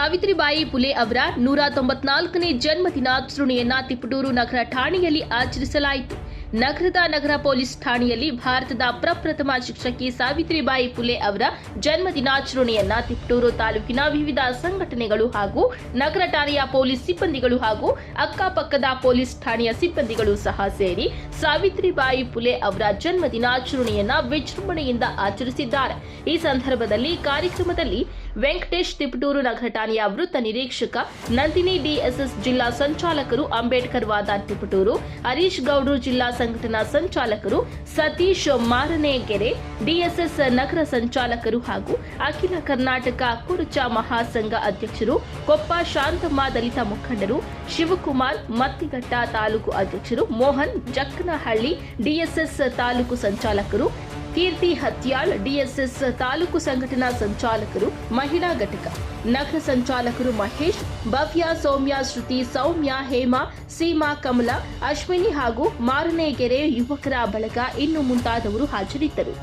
ಸಾವಿತ್ರಿಬಾಯಿ ಫುಲೆ ಅವರ 194ನೇ ಜನ್ಮದಿನಾಚರಣೆಯನ್ನ ತಿಪಟೂರು ನಗರ ಠಾಣೆಯಲ್ಲಿ ಆಚರಿಸಲಾಯಿತು. ನಗರದ ನಗರ ಪೊಲೀಸ್ ಠಾಣೆಯಲ್ಲಿ ಭಾರತದ ಪ್ರಪ್ರಥಮ ಶಿಕ್ಷಕಿ ಸಾವಿತ್ರಿಬಾಯಿ ಫುಲೆ ಅವರ ಜನ್ಮದಿನಾಚರಣೆಯನ್ನ ತಿಪಟೂರು ತಾಲೂಕಿನ ವಿವಿಧ ಸಂಘಟನೆಗಳು ಹಾಗೂ ನಗರ ಠಾಣೆಯ ಪೊಲೀಸ್ ಸಿಬ್ಬಂದಿಗಳು ಹಾಗೂ ಅಕ್ಕಪಕ್ಕದ ಪೊಲೀಸ್ ಠಾಣೆಯ ಸಿಬ್ಬಂದಿಗಳು ಸಹ ಸೇರಿ ಸಾವಿತ್ರಿಬಾಯಿ ಫುಲೆ ಅವರ ಜನ್ಮದಿನಾಚರಣೆಯನ್ನ ವಿಜೃಂಭಣೆಯಿಂದ ಆಚರಿಸಿದ್ದಾರೆ. ಈ ಸಂದರ್ಭದಲ್ಲಿ ಕಾರ್ಯಕ್ರಮದಲ್ಲಿ ವೆಂಕಟೇಶ್ ತಿಪಟೂರು ನಗರ ಠಾಣೆಯ ವೃತ್ತ ನಿರೀಕ್ಷಕ, ನಂದಿನಿ ಡಿಎಸ್ಎಸ್ ಜಿಲ್ಲಾ ಸಂಚಾಲಕರು, ಅಂಬೇಡ್ಕರ್ ವಾದ ತಿಪಟೂರು, ಹರೀಶ್ ಗೌಡ್ರು ಜಿಲ್ಲಾ ಸಂಘಟನಾ ಸಂಚಾಲಕರು, ಸತೀಶ್ ಮಾರನೆಗೆರೆ ಡಿಎಸ್ಎಸ್ ನಗರ ಸಂಚಾಲಕರು ಹಾಗೂ ಅಖಿಲ ಕರ್ನಾಟಕ ಕುರುಚ ಮಹಾಸಂಘ ಅಧ್ಯಕ್ಷರು, ಕೊಪ್ಪ ಶಾಂತಮ್ಮ ದಲಿತ ಮುಖಂಡರು, ಶಿವಕುಮಾರ್ ಮತ್ತಿಘಟ್ಟ ತಾಲೂಕು ಅಧ್ಯಕ್ಷರು, ಮೋಹನ್ ಜಕ್ಕನಹಳ್ಳಿ ಡಿಎಸ್ಎಸ್ ತಾಲೂಕು ಸಂಚಾಲಕರು, ಕೀರ್ತಿ ಹತ್ಯಾಳ್ ಡಿಎಸ್ಎಸ್ ತಾಲೂಕು ಸಂಘಟನಾ ಸಂಚಾಲಕರು, ಮಹಿಳಾ ಘಟಕ ನಗರ ಸಂಚಾಲಕರು ಮಹೇಶ್, ಭವ್ಯ, ಸೌಮ್ಯ, ಶ್ರುತಿ, ಸೌಮ್ಯ, ಹೇಮಾ, ಸೀಮಾ, ಕಮಲಾ, ಅಶ್ವಿನಿ ಹಾಗೂ ಮಾರನೆಗೆರೆ ಯುವಕರ ಬಳಗ ಇನ್ನು ಮುಂತಾದವರು ಹಾಜರಿದ್ದರು.